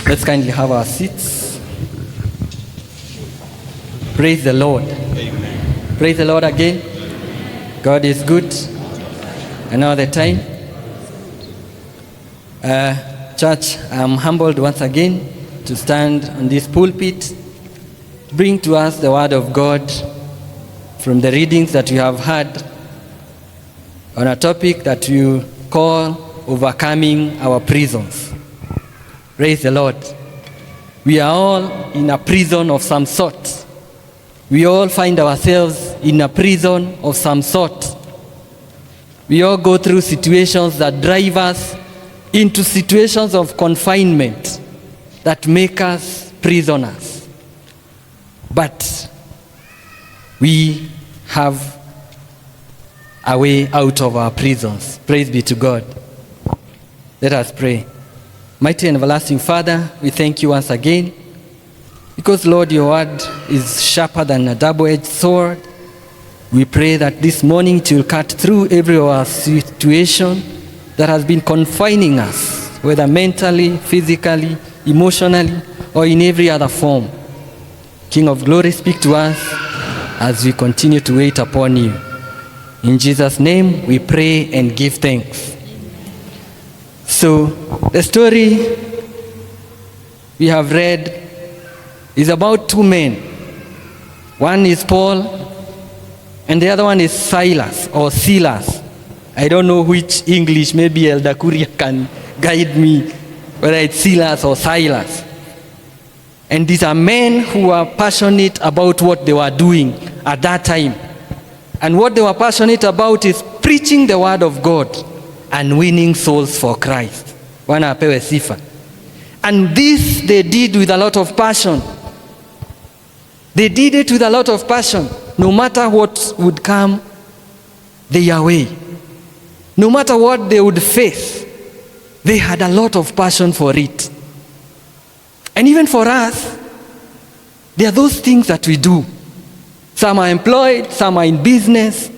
Let's kindly have our seats. Praise the Lord. Amen. Praise the Lord again. God is good. And all the time. Church, I'm humbled once again to stand on this pulpit, bring to us the word of God from the readings that we have had on a topic that we call overcoming our prisons. Praise the Lord. We are all in a prison of some sort. We all find ourselves in a prison of some sort. We all go through situations that drive us into situations of confinement that make us prisoners. But we have a way out of our prisons. Praise be to God. Let us pray. Mighty and everlasting Father, we thank you once again because, Lord, your word is sharper than a double-edged sword. We pray that this morning it will cut through every situation that has been confining us, whether mentally, physically, emotionally, or in every other form. King of glory, speak to us as we continue to wait upon you. In Jesus' name, we pray and give thanks. So, the story we have read is about two men. One is Paul, and the other one is Silas or Silas. I don't know which English, maybe Eld Macharia can guide me, whether it's Silas or Silas. And these are men who are passionate about what they were doing at that time. And what they were passionate about is preaching the word of God and winning souls for Christ. Wana apewe sifa. And this they did with a lot of passion. They did it with a lot of passion, no matter what would come their way. No matter what they would face, they had a lot of passion for it. And even for us, there are those things that we do. Some are employed, some are in business,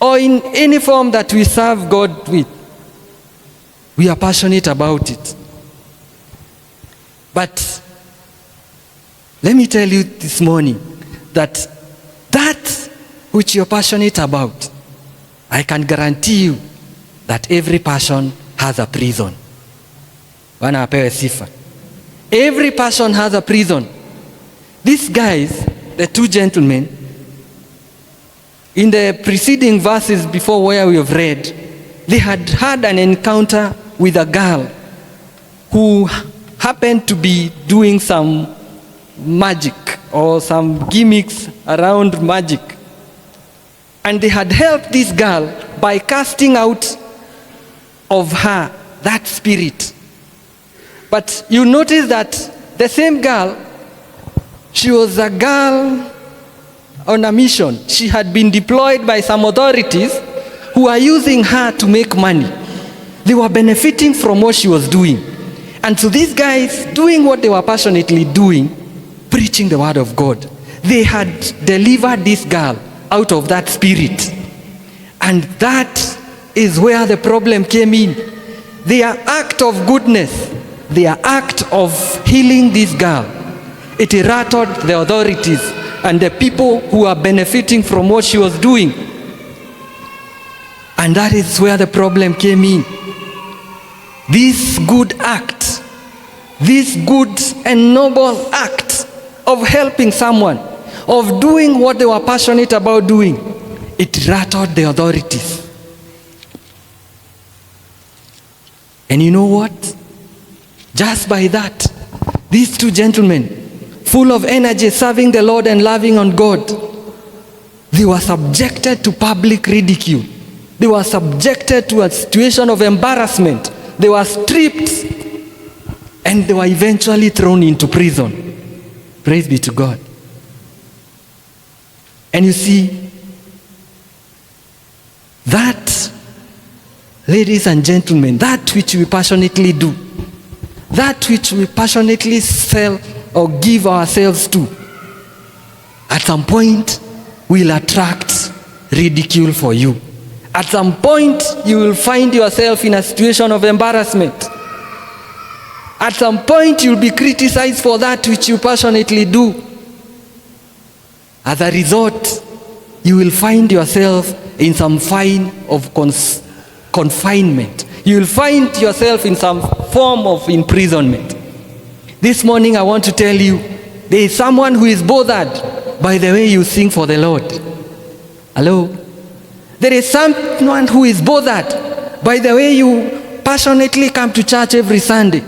or in any form that we serve God with. We are passionate about it. But let me tell you this morning that which you're passionate about, I can guarantee you that every passion has a prison. Wana apewe sifa. Every passion has a prison. These guys, the two gentlemen, in the preceding verses before where we have read, they had had an encounter with a girl who happened to be doing some magic or some gimmicks around magic. And they had helped this girl by casting out of her that spirit. But you notice that the same girl, she was a girl on a mission. She had been deployed by some authorities who are using her to make money. They were benefiting from what she was doing. And so these guys, doing what they were passionately doing, preaching the word of God, they had delivered this girl out of that spirit. And that is where the problem came in. Their act of goodness, their act of healing this girl, it rattled the authorities and the people who are benefiting from what she was doing. And that is where the problem came in. This good act, this good and noble act of helping someone, of doing what they were passionate about doing, it rattled the authorities. And you know what? Just by that, these two gentlemen, full of energy, serving the Lord and loving on God, they were subjected to public ridicule. They were subjected to a situation of embarrassment. They were stripped, and they were eventually thrown into prison. Praise be to God. And you see, that, ladies and gentlemen, that which we passionately do, that which we passionately sell or give ourselves to, at some point will attract ridicule for you. At some point, you will find yourself in a situation of embarrassment. At some point, you'll be criticized for that which you passionately do. As a result, you will find yourself in some fine of confinement. You will find yourself in some form of imprisonment. This morning, I want to tell you, there is someone who is bothered by the way you sing for the Lord. Hello? There is someone who is bothered by the way you passionately come to church every Sunday.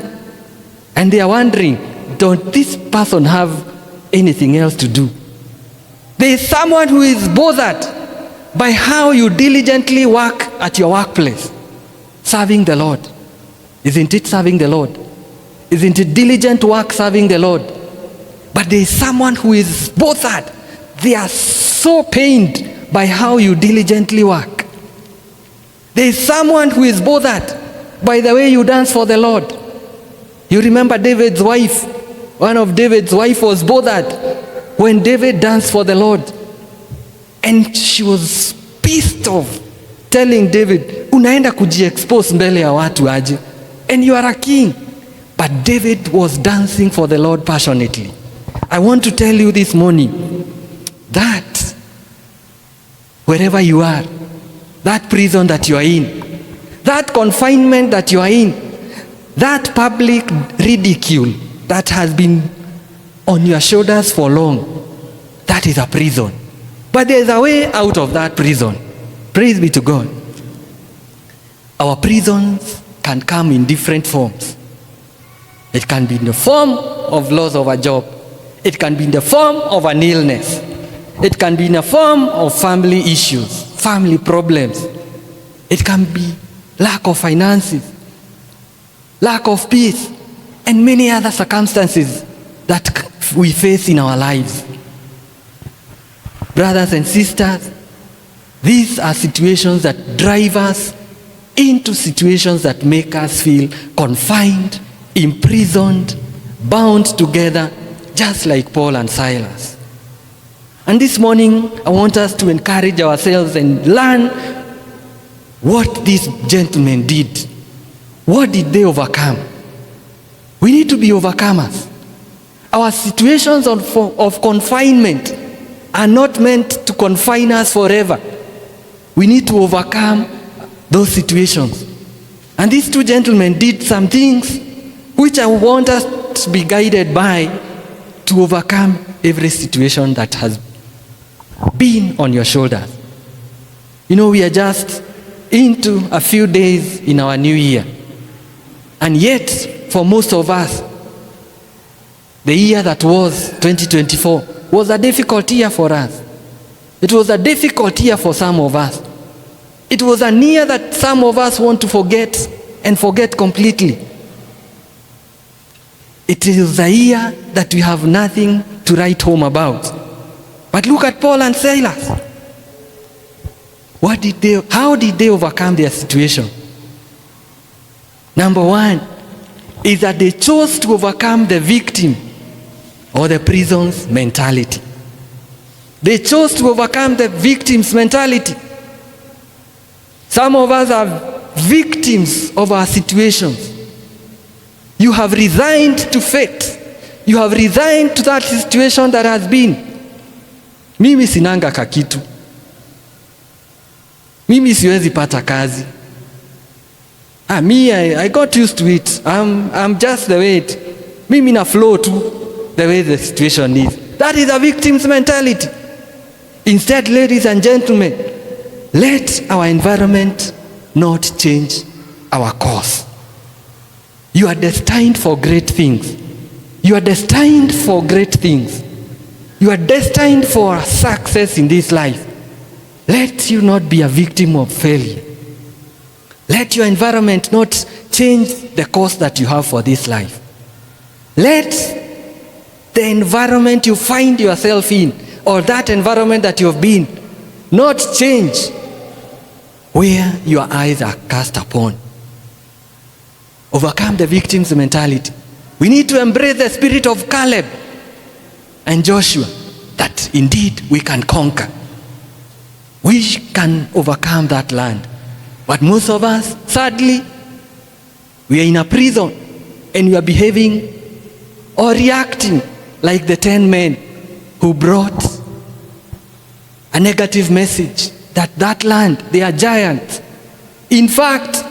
And they are wondering, don't this person have anything else to do? There is someone who is bothered by how you diligently work at your workplace, serving the Lord. Isn't it serving the Lord? Isn't it diligent work serving the Lord? But there is someone who is bothered. They are so pained by how you diligently work. There is someone who is bothered by the way you dance for the Lord. You remember David's wife. One of David's wife was bothered when David danced for the Lord. And she was pissed off, telling David, unaenda kujiexpose mbele ya watu aje. And you are a king. But David was dancing for the Lord passionately. I want to tell you this morning that wherever you are, that prison that you are in, that confinement that you are in, that public ridicule that has been on your shoulders for long, that is a prison. But there is a way out of that prison. Praise be to God. Our prisons can come in different forms. It can be in the form of loss of a job. It can be in the form of an illness. It can be in the form of family issues, family problems. It can be lack of finances, lack of peace, and many other circumstances that we face in our lives. Brothers and sisters, these are situations that drive us into situations that make us feel confined, imprisoned, bound together, just like Paul and Silas. And this morning, I want us to encourage ourselves and learn what these gentlemen did. What did they overcome? We need to be overcomers. Our situations of confinement are not meant to confine us forever. We need to overcome those situations. And these two gentlemen did some things which I want us to be guided by to overcome every situation that has been on your shoulders. You know, we are just into a few days in our new year. And yet, for most of us, the year that was 2024 was a difficult year for us. It was a difficult year for some of us. It was a year that some of us want to forget and forget completely. It is a year that we have nothing to write home about. But look at Paul and Silas. How did they overcome their situation? Number one is that they chose to overcome the victim or the prison's mentality. They chose to overcome the victim's mentality. Some of us are victims of our situations. You have resigned to fate. You have resigned to that situation that has been. Mimi sinanga kakitu. Mimi siwezi pata kazi. I got used to it. I'm just the way it. Mimi na flow to the way the situation is. That is a victim's mentality. Instead, ladies and gentlemen, let our environment not change our course. You are destined for great things. You are destined for great things. You are destined for success in this life. Let you not be a victim of failure. Let your environment not change the course that you have for this life. Let the environment you find yourself in, or that environment that you have been, not change where your eyes are cast upon. Overcome the victim's mentality. We need to embrace the spirit of Caleb and Joshua, that indeed we can conquer. We can overcome that land. But most of us, sadly, we are in a prison. and you are behaving or reacting like the 10 men who brought a negative message that land, they are giants. In fact,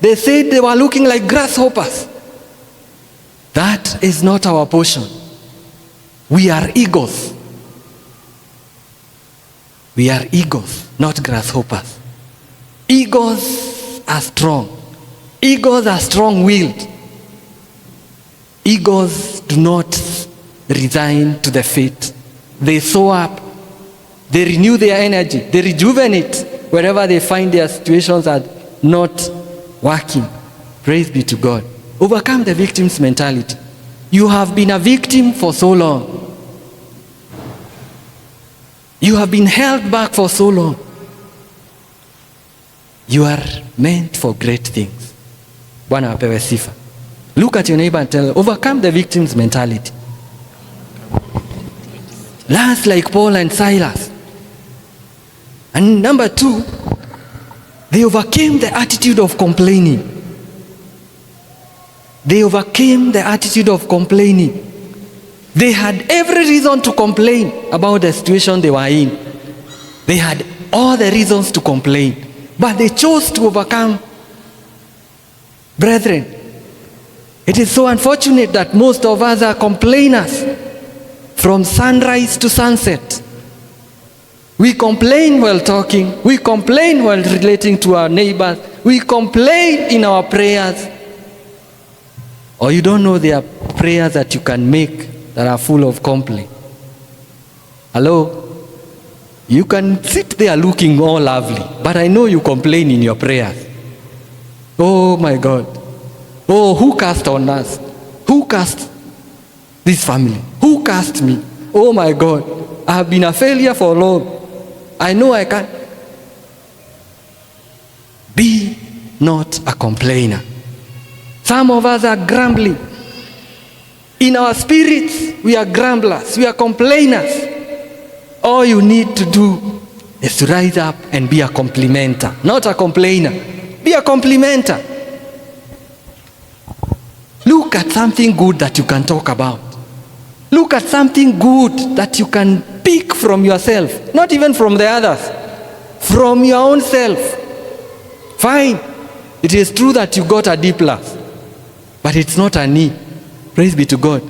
they said they were looking like grasshoppers. That is not our portion. We are eagles. We are eagles, not grasshoppers. Eagles are strong. Eagles are strong-willed. Eagles do not resign to the fate. They soar up. They renew their energy. They rejuvenate wherever they find their situations are not working. Praise be to God. Overcome the victim's mentality. You have been a victim for so long. You have been held back for so long. You are meant for great things. Bwana apewe sifa. Look at your neighbor and tell, overcome the victim's mentality. Last, like Paul and Silas. And number 2, they overcame the attitude of complaining. They overcame the attitude of complaining. They had every reason to complain about the situation they were in. They had all the reasons to complain, but they chose to overcome. Brethren, it is so unfortunate that most of us are complainers from sunrise to sunset. We complain while talking. We complain while relating to our neighbors. We complain in our prayers. Or you don't know there are prayers that you can make that are full of complaint. Hello? You can sit there looking all lovely, but I know you complain in your prayers. Oh my God. Oh, who cast on us? Who cast this family? Who cast me? Oh my God. I have been a failure for long. I know I can't. Be not a complainer. Some of us are grumbling. In our spirits, we are grumblers. We are complainers. All you need to do is to rise up and be a complimenter, not a complainer. Be a complimenter. Look at something good that you can talk about. Look at something good that you can pick from yourself, not even from the others, from your own self. Fine. It is true that you got a D+, but it's not an E. Praise be to God.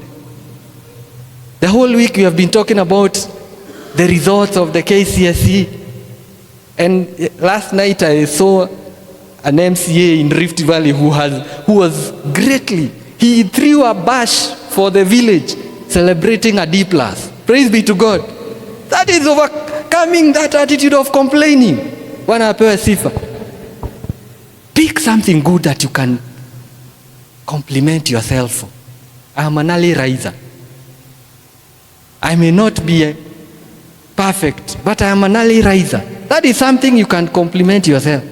The whole week we have been talking about the results of the KCSE. And last night I saw an MCA in Rift Valley who was greatly, he threw a bash for the village celebrating a D+. Praise be to God. That is overcoming that attitude of complaining. Bwana apewe sifa. Pick something good that you can compliment yourself for. I am an early riser. I may not be perfect, but I am an early riser. That is something you can compliment yourself.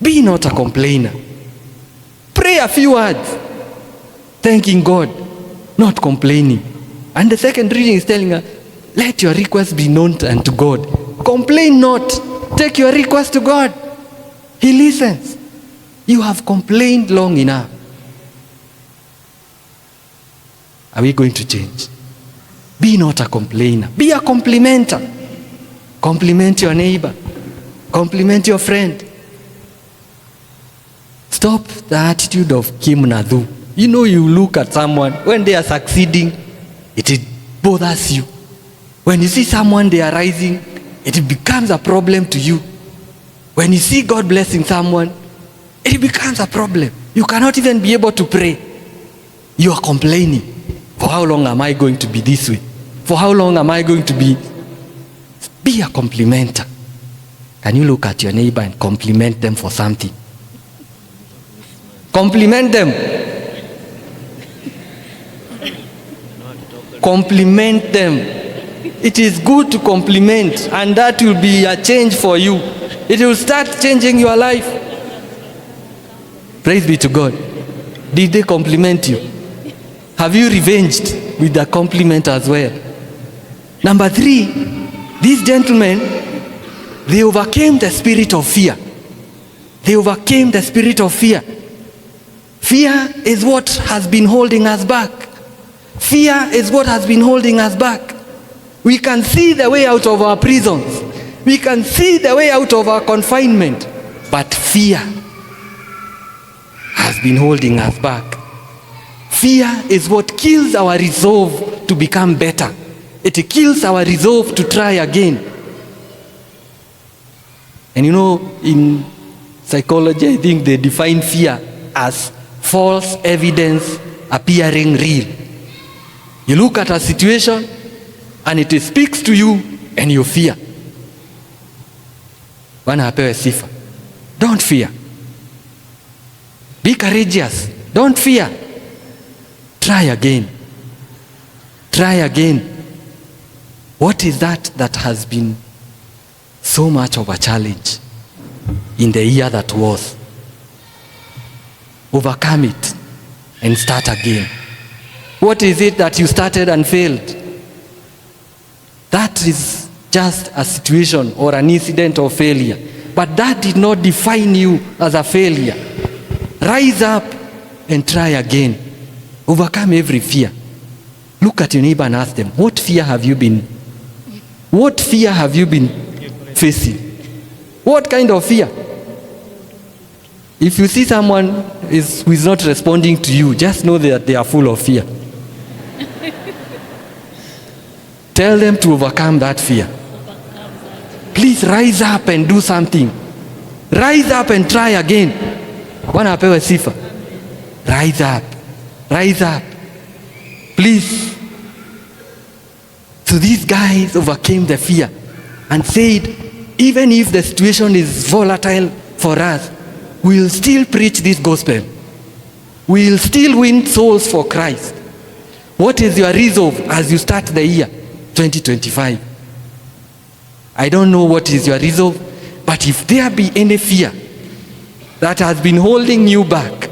Be not a complainer. Pray a few words, thanking God, not complaining. And the second reading is telling us, let your request be known unto God. Complain not. Take your request to God. He listens. You have complained long enough. Are we going to change? Be not a complainer. Be a complimenter. Compliment your neighbor. Compliment your friend. Stop the attitude of Kim Nadu. You know, you look at someone, when they are succeeding, it bothers you. When you see someone, they are rising, it becomes a problem to you. When you see God blessing someone, it becomes a problem. You cannot even be able to pray. You are complaining. For how long am I going to be this way? For how long am I going to be? Be a complimenter. Can you look at your neighbor and compliment them for something? Compliment them. Compliment them. It is good to compliment, and that will be a change for you. It will start changing your life. Praise be to God. Did they compliment you? Have you revenged with the compliment as well? Number 3, these gentlemen, they overcame the spirit of fear. They overcame the spirit of fear. Fear is what has been holding us back. Fear is what has been holding us back. We can see the way out of our prisons. We can see the way out of our confinement. But fear has been holding us back. Fear is what kills our resolve to become better. It kills our resolve to try again. And you know, in psychology, I think they define fear as false evidence appearing real. You look at a situation and it speaks to you and you fear. Bwana apewe sifa. Don't fear. Be courageous. Don't fear. Try again. Try again. What is that has been so much of a challenge in the year that was? Overcome it and start again. What is it that you started and failed? That is just a situation or an incident of failure. But that did not define you as a failure. Rise up and try again. Overcome every fear. Look at your neighbor and ask them, what fear have you been facing? What kind of fear? If you see someone who is not responding to you, just know that they are full of fear. Tell them to overcome that fear. Please rise up and do something. Rise up and try again. Bwana apewe sifa. Rise up. Rise up. Please. So these guys overcame the fear and said, even if the situation is volatile for us, we'll still preach this gospel. We'll still win souls for Christ. What is your resolve as you start the year 2025? I don't know what is your resolve, but if there be any fear that has been holding you back,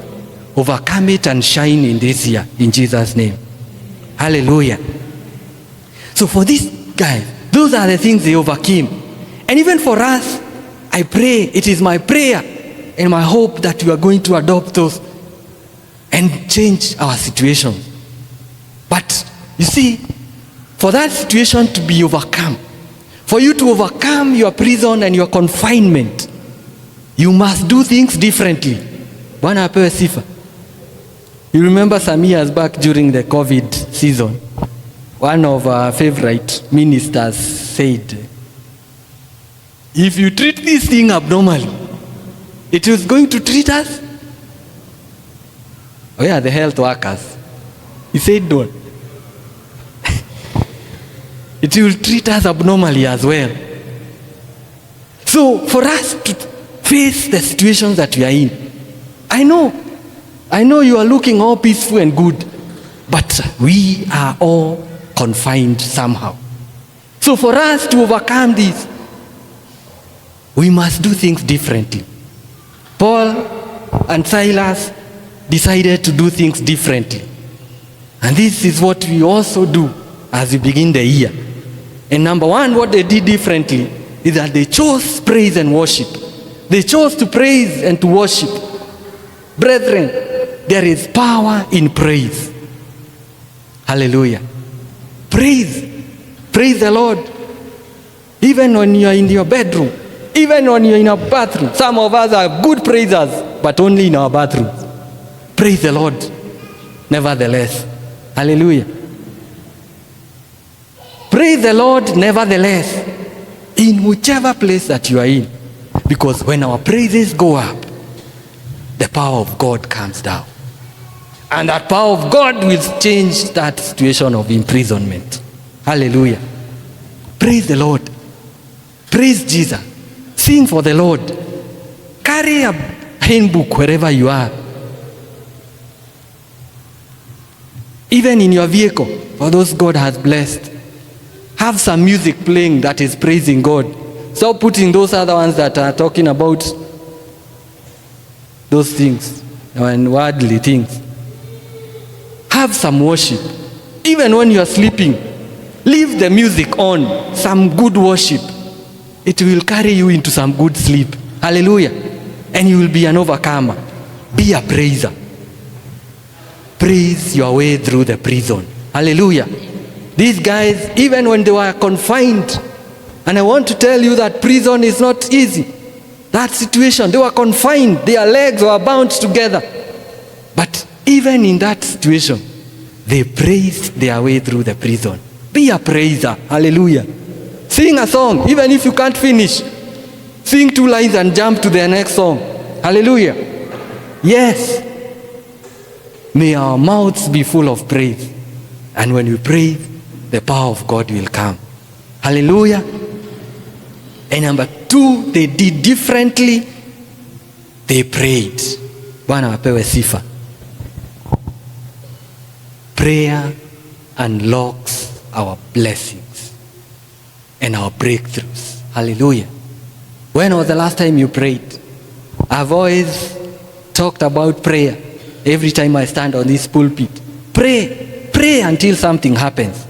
overcome it and shine in this year, in Jesus' name. Hallelujah. So for these guys, those are the things they overcame. And even for us, I pray, it is my prayer and my hope that we are going to adopt those and change our situation. But you see, for that situation to be overcome, for you to overcome your prison and your confinement, you must do things differently. Bwana apewe sifa. You remember some years back during the COVID season, one of our favorite ministers said, if you treat this thing abnormally, it is going to treat us. Oh yeah, the health workers. He said, don't. It will treat us abnormally as well. So for us to face the situations that we are in, I know you are looking all peaceful and good, but we are all confined somehow. So for us to overcome this, we must do things differently. Paul and Silas decided to do things differently. And this is what we also do as we begin the year. And number one, what they did differently is that they chose praise and worship. They chose to praise and to worship. Brethren, there is power in praise. Hallelujah. Praise. Praise the Lord. Even when you are in your bedroom, even when you are in a bathroom. Some of us are good praisers, but only in our bathroom. Praise the Lord. Nevertheless. Hallelujah. Praise the Lord nevertheless, in whichever place that you are in. Because when our praises go up, the power of God comes down. And that power of God will change that situation of imprisonment. Hallelujah. Praise the Lord. Praise Jesus. Sing for the Lord. Carry a handbook wherever you are. Even in your vehicle, for those God has blessed, have some music playing that is praising God. Stop putting those other ones that are talking about those things and worldly things. Have some worship. Even when you are sleeping, leave the music on, some good worship. It will carry you into some good sleep. Hallelujah. And you will be an overcomer. Be a praiser. praise your way through the prison. Hallelujah. These guys, even when they were confined, and I want to tell you that prison is not easy. That situation, they were confined, their legs were bound together. But even in that situation, they praised their way through the prison. Be a praiser. Hallelujah. Sing a song, even if you can't finish. Sing 2 lines and jump to the next song. Hallelujah. Yes. May our mouths be full of praise. And when we praise, the power of God will come. Hallelujah. And number 2, they did differently. They prayed. Bwana apewe sifa. Prayer unlocks our blessings and our breakthroughs. Hallelujah. When was the last time you prayed? I've always talked about prayer every time I stand on this pulpit. Pray until something happens.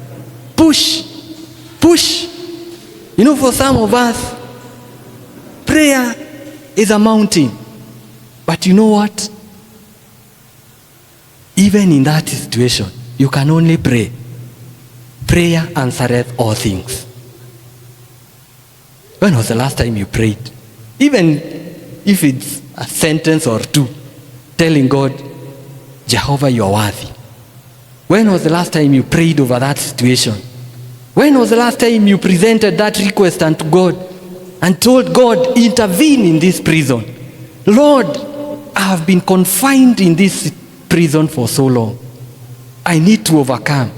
Push. You know, for some of us, prayer is a mountain. But you know what? Even in that situation, you can only pray. Prayer answereth all things. When was the last time you prayed? Even if it's a sentence or 2, telling God, Jehovah, you are worthy. When was the last time you prayed over that situation? When was the last time you presented that request unto God and told God, intervene in this prison? Lord, I have been confined in this prison for so long. I need to overcome.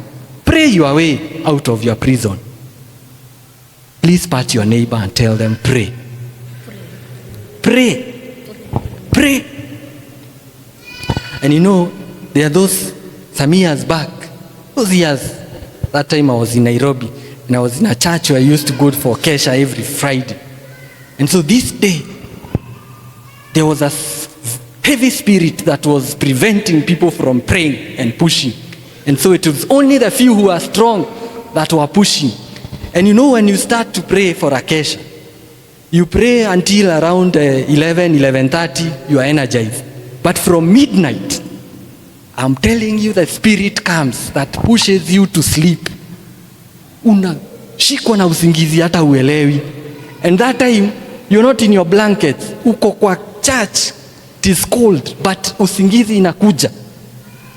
Pray your way out of your prison. Please pat your neighbor and tell them, pray. Pray. And you know, there are some years back, that time I was in Nairobi, and I was in a church where I used to go for Kesha every Friday. And so this day, there was a heavy spirit that was preventing people from praying and pushing. And so it was only the few who were strong that were pushing. And you know, when you start to pray for a Kesha, you pray until around 11:30, you are energized. But from midnight, I'm telling you, the spirit comes that pushes you to sleep. Unashikwa na usingizi hata uelewi. And that time, you're not in your blankets. Uko kwa church, it is cold, but usingizi inakuja.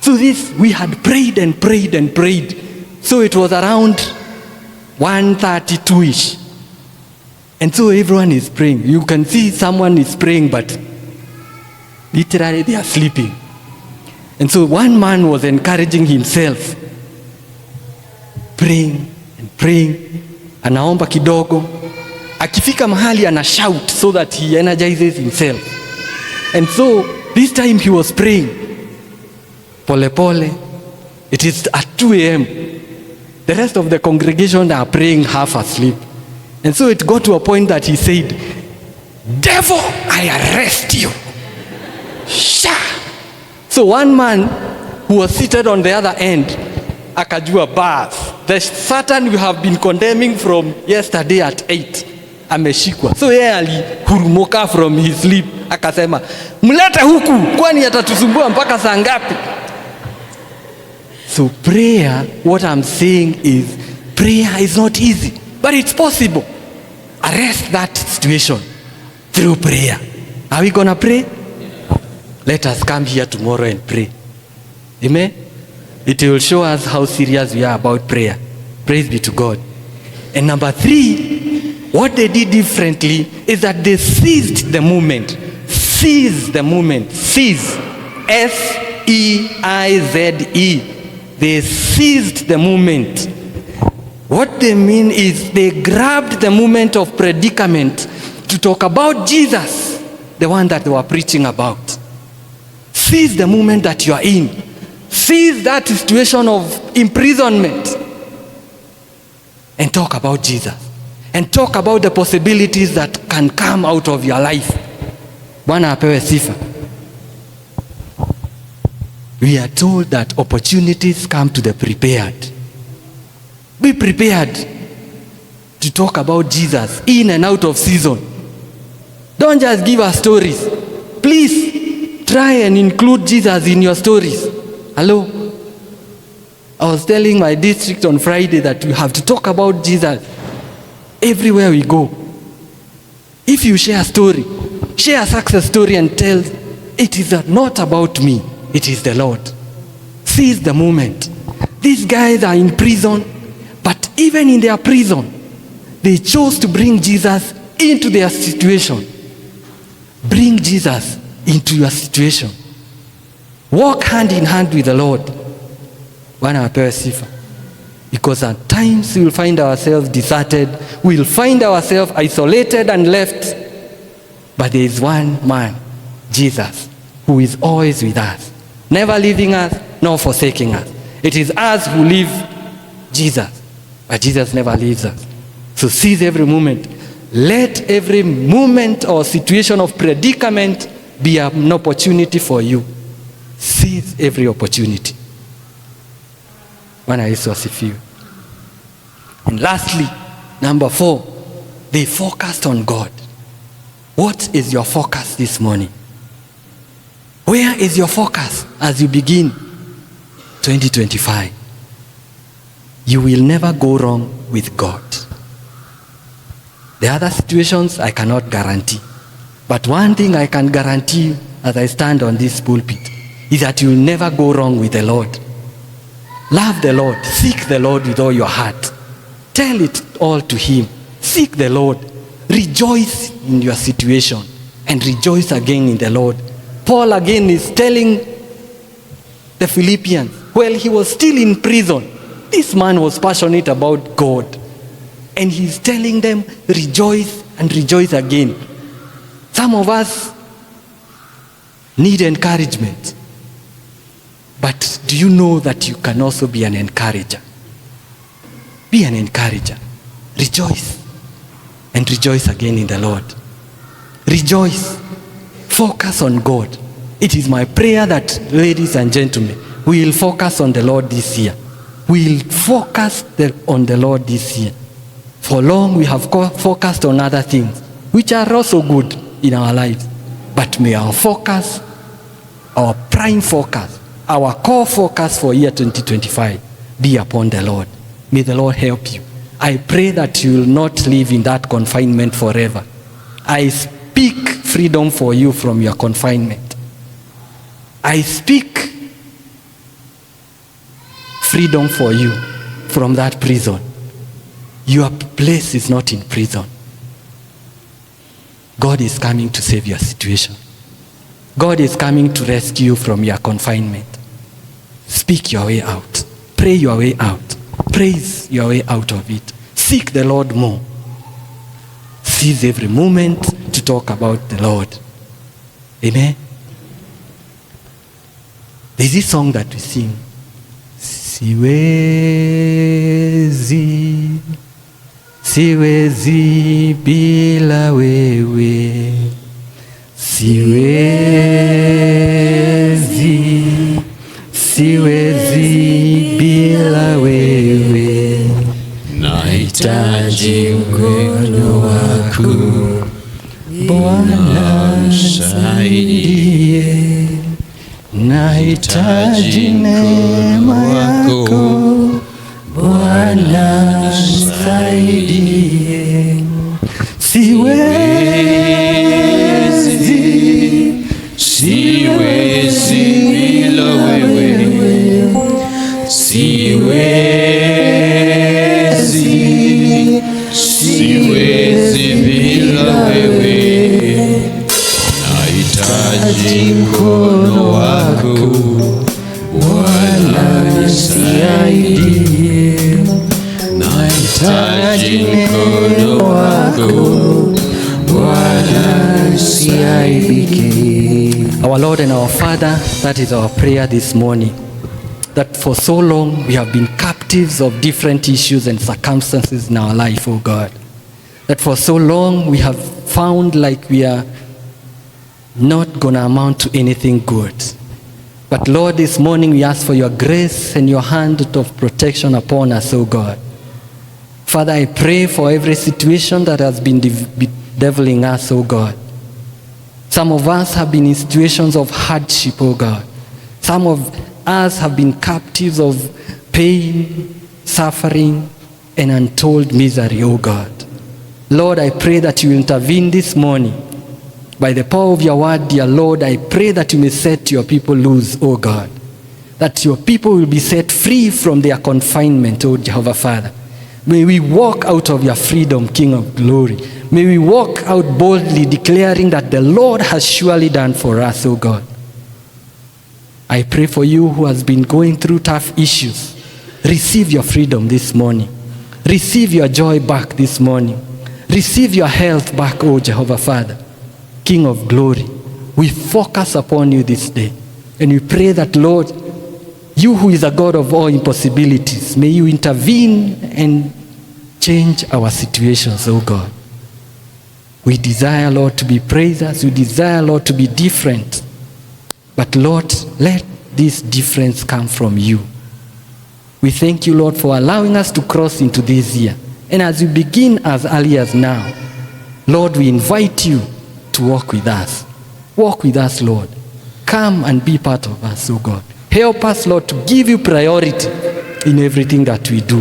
So we had prayed and prayed. So it was around 1:32-ish. And so everyone is praying. You can see someone is praying, but literally they are sleeping. And so one man was encouraging himself, praying, anaomba kidogo, akifika mahali ana shout so that he energizes himself. And so this time he was praying, pole. It is at 2 a.m. The rest of the congregation are praying half asleep. And so it got to a point that he said, devil, I arrest you. Sha! So one man who was seated on the other end, akajua bas, the Satan we have been condemning from yesterday at 8, ameshikwa. So yeye alihurumoka from his sleep, akasema, mlete huku, kwani atatusumbua mpaka saa ngapi? So prayer, what I'm saying is, prayer is not easy, but it's possible. Arrest that situation through prayer. Are we gonna pray? Let us come here tomorrow and pray. Amen? It will show us how serious we are about prayer. Praise be to God. And number 3, what they did differently is that they seized the moment. Seize the moment. Seize. S-E-I-Z-E. They seized the moment. What they mean is they grabbed the moment of predicament to talk about Jesus, the one that they were preaching about. Seize the moment that you are in. Seize that situation of imprisonment and talk about Jesus. And talk about the possibilities that can come out of your life. Bwana apewe sifa. We are told that opportunities come to the prepared. Be prepared to talk about Jesus in and out of season. Don't just give us stories. Please try and include Jesus in your stories. hello. I was telling my district on Friday that we have to talk about Jesus everywhere we go. If you share a story, share a success story and tell, it is not about me, it is the Lord. Seize the moment. These guys are in prison, but even in their prison, they chose to bring Jesus into their situation. Bring Jesus into your situation. Walk hand in hand with the Lord. Bwana apewe sifa. Because at times we will find ourselves deserted, we will find ourselves isolated and left. But there is one man, Jesus, who is always with us, never leaving us nor forsaking us. It is us who leave Jesus, but Jesus never leaves us. So seize every moment. Let every moment or situation of predicament be an opportunity for you. Seize every opportunity. Bwana Yesu asifiwe. And lastly, number 4, they focused on God. What is your focus this morning? Where is your focus as you begin 2025? You will never go wrong with God. The other situations I cannot guarantee. But one thing I can guarantee you as I stand on this pulpit is that you will never go wrong with the Lord. Love the Lord. Seek the Lord with all your heart. Tell it all to Him. Seek the Lord. Rejoice in your situation and rejoice again in the Lord. Paul again is telling the Philippians, while he was still in prison, this man was passionate about God. And he's telling them, rejoice and rejoice again. Some of us need encouragement. But do you know that you can also be an encourager? Be an encourager. Rejoice. And rejoice again in the Lord. Rejoice. Focus on God. It is my prayer that, ladies and gentlemen, we will focus on the Lord this year. We will focus on the Lord this year. For long we have focused on other things, which are also good in our lives. But may our focus, our prime focus, our core focus for year 2025 be upon the Lord. May the Lord help you. I pray that you will not live in that confinement forever. I speak freedom for you from your confinement. I speak freedom for you from that prison. Your place is not in prison. God is coming to save your situation. God is coming to rescue you from your confinement. Speak your way out. Pray your way out. Praise your way out of it. Seek the Lord more. Seize every moment to talk about the Lord. Amen. There's this song that we sing. Siwezi, siwezi bila wewe. Siwezi, siwezi bila wewe. Nahitaji mkono wako, Bwana nisaidie. Nahitaji neema yako, Bwana nisaidie. Siwezi, siwezi bila wewe. Siwezi, siwezi bila wewe. Nahitaji mkono wako, Bwana nisaidie. Nahitaji mkono wako, Bwana nisiaibike. Our Lord and our Father, that is our prayer this morning. That for so long we have been captives of different issues and circumstances in our life, oh God. That for so long we have found like we are not going to amount to anything good. But Lord, this morning we ask for your grace and your hand of protection upon us, oh God. Father, I pray for every situation that has been bedeviling us, oh God. Some of us have been in situations of hardship, oh God. Some of us have been captives of pain, suffering, and untold misery, oh God. Lord, I pray that you intervene this morning. By the power of your word, dear Lord, I pray that you may set your people loose, oh God. That your people will be set free from their confinement, oh Jehovah Father. May we walk out of your freedom, King of glory. May we walk out boldly, declaring that the Lord has surely done for us, oh God. I pray for you who has been going through tough issues. Receive your freedom this morning. Receive your joy back this morning. Receive your health back, oh Jehovah Father. King of glory, we focus upon you this day. And we pray that, Lord, you who is a God of all impossibilities, may you intervene and change our situations, oh God. We desire, Lord, to be praisers. We desire, Lord, to be different. But, Lord, let this difference come from you. We thank you, Lord, for allowing us to cross into this year. And as we begin as early as now, Lord, we invite you to walk with us. Walk with us, Lord. Come and be part of us, oh God. Help us, Lord, to give you priority in everything that we do.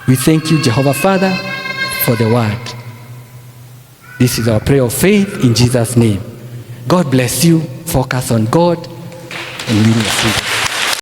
We thank you, Jehovah Father, for the word. This is our prayer of faith in Jesus' name. God bless you. Focus on God and win your freedom.